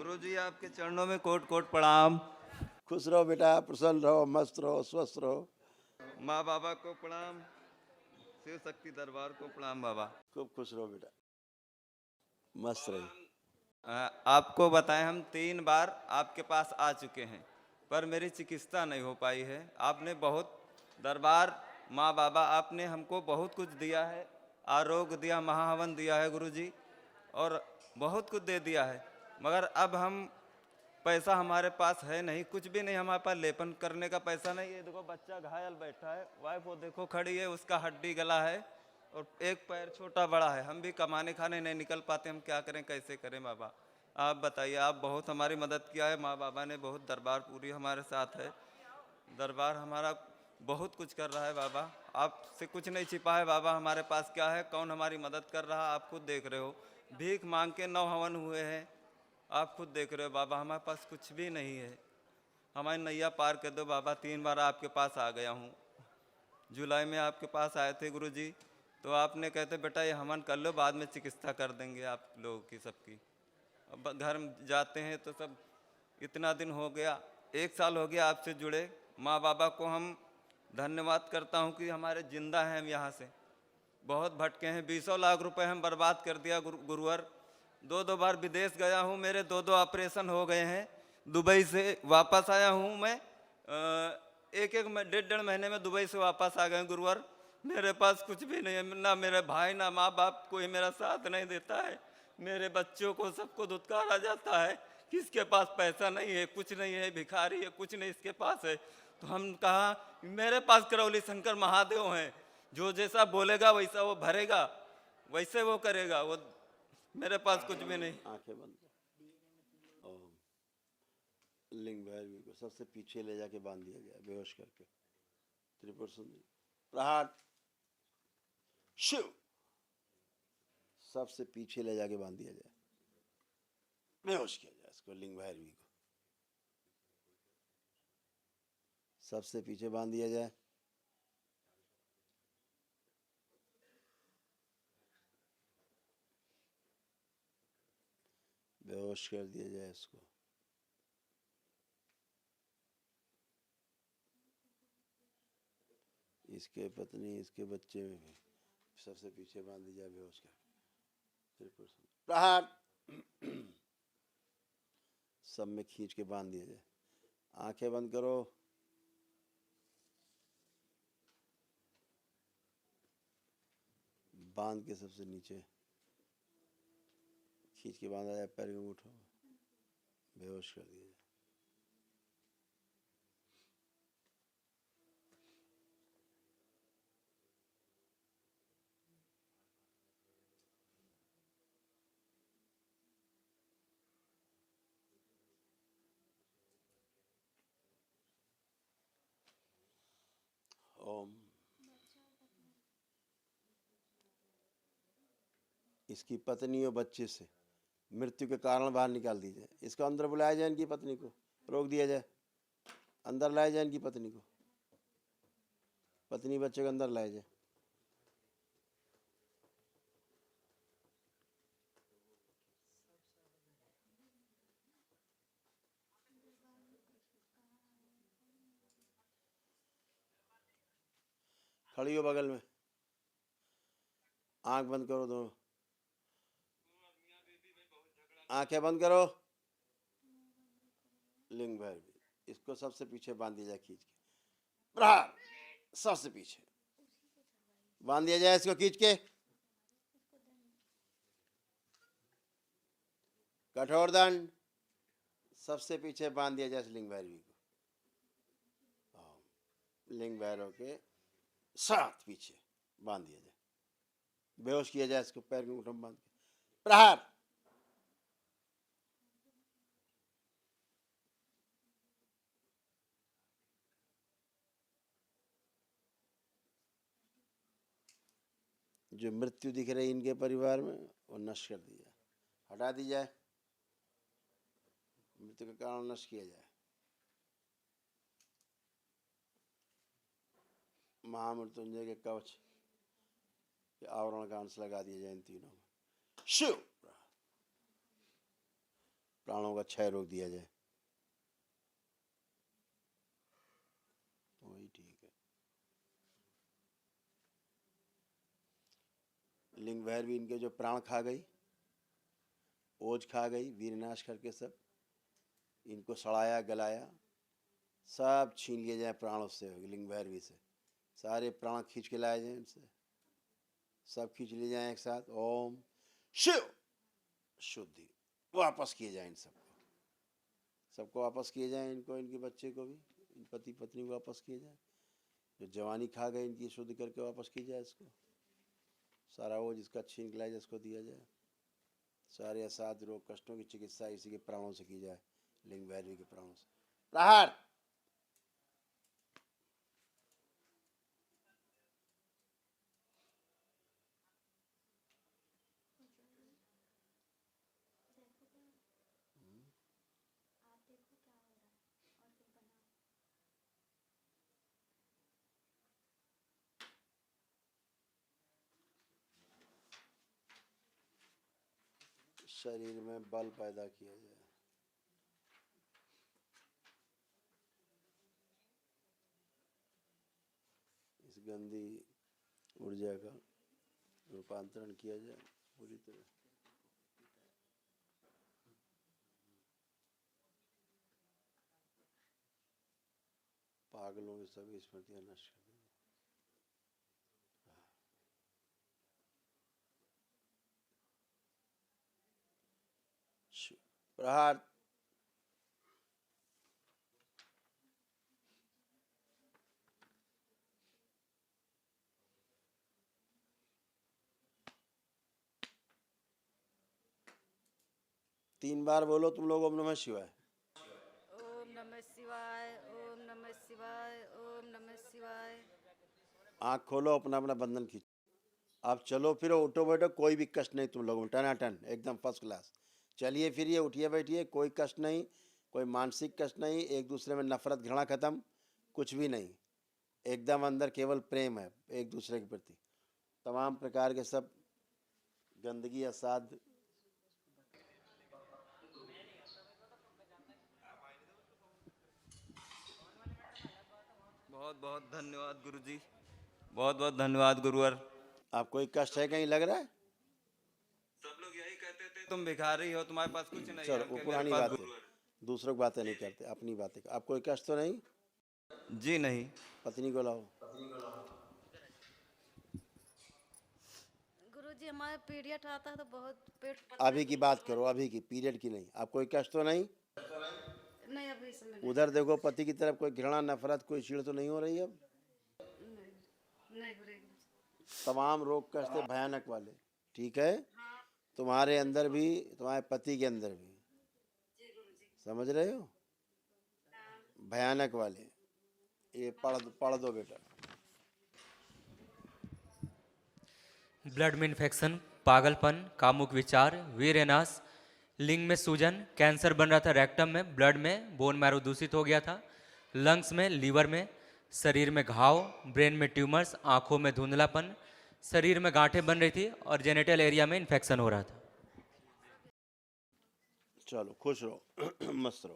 गुरुजी आपके चरणों में कोट कोट प्रणाम। खुश रहो बेटा, प्रसन्न रहो, मस्त रहो, स्वस्थ रहो। माँ बाबा को प्रणाम, शिव शक्ति दरबार को प्रणाम बाबा। खूब खुश रहो बेटा, मस्त रहिए। आपको बताएं, हम 3 बार आपके पास आ चुके हैं पर मेरी चिकित्सा नहीं हो पाई है। आपने बहुत दरबार माँ बाबा आपने हमको बहुत कुछ दिया है, आरोग्य दिया, महाहवन दिया है गुरुजी, और बहुत कुछ दे दिया है, मगर अब हम पैसा हमारे पास है नहीं, कुछ भी नहीं हमारे पास, लेपन करने का पैसा नहीं है। देखो बच्चा घायल बैठा है, वाइफ वो देखो खड़ी है, उसका हड्डी गला है और एक पैर छोटा बड़ा है। हम भी कमाने खाने नहीं निकल पाते, हम क्या करें, कैसे करें बाबा? आप बताइए। आप बहुत हमारी मदद किया है, माँ बाबा ने बहुत, दरबार पूरी हमारे साथ है, दरबार हमारा बहुत कुछ कर रहा है बाबा। आपसे कुछ नहीं छिपा है बाबा, हमारे पास क्या है, कौन हमारी मदद कर रहा है, आप खुद देख रहे हो। भीख मांग के 9 हवन हुए हैं, आप खुद देख रहे हो बाबा, हमारे पास कुछ भी नहीं है। हमारी नैया पार कर दो बाबा। 3 बार आपके पास आ गया हूँ। जुलाई में आपके पास आए थे गुरुजी, तो आपने कहते बेटा ये हवन कर लो, बाद में चिकित्सा कर देंगे आप लोगों की सबकी। अब घर जाते हैं तो सब, इतना दिन हो गया, 1 साल हो गया आपसे जुड़े। माँ बाबा को हम धन्यवाद करता हूँ कि हमारे जिंदा हैं हम यहाँ से। बहुत भटके हैं, 20 लाख रुपए हम बर्बाद कर दिया गुरुवर। 2 बार विदेश गया हूँ, मेरे 2 ऑपरेशन हो गए हैं। दुबई से वापस आया हूँ मैं, एक डेढ़ महीने में दुबई से वापस आ गए गुरुवर। मेरे पास कुछ भी नहीं है, ना मेरे भाई ना माँ बाप, कोई मेरा साथ नहीं देता है। मेरे बच्चों को सबको धुतकारा जाता है, किसके पास पैसा नहीं है, कुछ नहीं है, भिखारी है, कुछ नहीं इसके पास है। तो हम कहा, मेरे पास करौली शंकर महादेव हैं, जो जैसा बोलेगा वैसा वो भरेगा, वैसे वो करेगा। वो मेरे पास कुछ भी नहीं। आंखें बंद करो। ओम। लिंग भैरवी को सबसे पीछे ले जाके बांध दिया गया, बेहोश करके। त्रिपुर सुंदरी प्रहार शिव, सबसे पीछे ले जाके बांध दिया जाए, बेहोश किया जाए इसको। लिंग भैरवी को सबसे पीछे बांध दिया जाए। बेहोश कर दिया जाए इसको। इसके पत्नी, इसके बच्चे में भी सबसे पीछे बांध दी जाए, बेहोश कर। त्रिपुर प्रहार सब में खींच के बांध दिया जाए। आंखें बंद करो। बांध के सबसे नीचे खींच के बांधा जाए, पैर में उठो, बेहोश कर दिया जाए। ओम। इसकी पत्नी और बच्चे से मृत्यु के कारण बाहर निकाल दी जाए। इसको अंदर बुलाया जाए, इनकी पत्नी को रोक दिया जाए, अंदर लाया जाए इनकी पत्नी को, पत्नी बच्चे को अंदर लाया जाए। खड़ी हो बगल में, आंख बंद करो दोनों, आंखें बंद करो। लिंग भैरवी, इसको सबसे पीछे बांध दिया जाए, खींच के प्रहार, सबसे पीछे बांध दिया जाए इसको, खींच के। कठोर दंड, सबसे पीछे बांध दिया जाए लिंग भैरवी को। लिंग भैरव के साथ पीछे बांध दिया जाए, बेहोश किया जाए इसको, पैर में मुठ्ठम बांध के प्रहार। जो मृत्यु दिख रही इनके परिवार में, वो नष्ट कर दी जाए, हटा दी जाए, मृत्यु का कारण नष्ट किया जाए। महामृत्युंजय के कवच के आवरण का अंश लगा दिया जाए इन तीनों में। शिव प्राणों का क्षय रोक दिया जाए। वही ठीक है। लिंग भैरवी इनके जो प्राण खा गई, ओज खा गई, वीरनाश करके सब इनको सड़ाया गलाया, सब छीन लिए जाए प्राणों से, लिंग भैरवी से सारे प्राण खींच के लाए जाए इनसे, सब खींच लिए जाए एक साथ। ओम शिव शुद्धि वापस किए जाए इन सबको वापस किए जाए, इनको, इनके बच्चे को भी, इन पति पत्नी को वापस किए जाए, जो जवानी खा गए इनकी शुद्ध करके वापस की जाए इसको, सारा वो जिसका छीन के लाया जाए इसको दिया जाए, सारे असाध्य रोग कष्टों की चिकित्सा इसी के प्राणों से की जाए, लिंग भैरवी के प्राणों से। प्रहार। शरीर में बल पैदा किया जाए। इस गंदी ऊर्जा का रूपांतरण किया जाए पूरी तरह। पागलों की सभी स्मृतियां नष्ट कर दें। प्रहार। तीन बार बोलो तुम लोग ओम नमः शिवाय। ओम नमः शिवाय, ओम नमः शिवाय, ओम नमः शिवाय। आँख खोलो, अपना अपना बंधन खींचो। आप चलो फिरो, उठो बैठो, कोई भी कष्ट नहीं तुम लोगों में, टनाटन एकदम फर्स्ट क्लास। चलिए फिरिए, उठिए बैठिए, कोई कष्ट नहीं, कोई मानसिक कष्ट नहीं, एक दूसरे में नफरत घृणा खत्म, कुछ भी नहीं, एकदम अंदर केवल प्रेम है एक दूसरे के प्रति। तमाम प्रकार के सब गंदगी असाध बहुत बहुत धन्यवाद गुरुजी, बहुत बहुत धन्यवाद गुरुवर। आप कोई कष्ट है कहीं लग रहा है? सब लोग यही कहते थे तुम भिखारी हो, तुम्हारे पास कुछ नहीं है, चलो हम वो कहे, मेरे पुरानी पास बात है, दूसरों की बातें नहीं करते, अपनी बातें। आप कोई कष्ट तो नहीं? जी नहीं। पत्नी को लाओ। गुरुजी हमारे पीरियड आता है तो बहुत पेट अभी की बात करो, अभी की, पीरियड की नहीं। आप कोई कष्ट तो नहीं? नहीं, अभी इस समय उधर देखो, पति की तरफ कोई घृणा नफरत कोई चीड़ तो नहीं हो रही अब? नहीं हो रही गुरुजी। तमाम रोग कष्ट है भयानक वाले, ठीक है? तुम्हारे अंदर भी, तुम्हारे पति के अंदर भी, समझ रहे हो, भयानक वाले। ये पढ़ दो बेटा। ब्लड में इन्फेक्शन, पागलपन, कामुक विचार, वीरनाश, लिंग में सूजन, कैंसर बन रहा था रेक्टम में, ब्लड में, बोन मैरो दूषित हो गया था, लंग्स में, लीवर में, शरीर में घाव, ब्रेन में ट्यूमर्स, आंखों में धुंधलापन, शरीर में गांठें बन रही थी और जेनिटल एरिया में इन्फेक्शन हो रहा था। चलो खुश रहो मस्त रहो।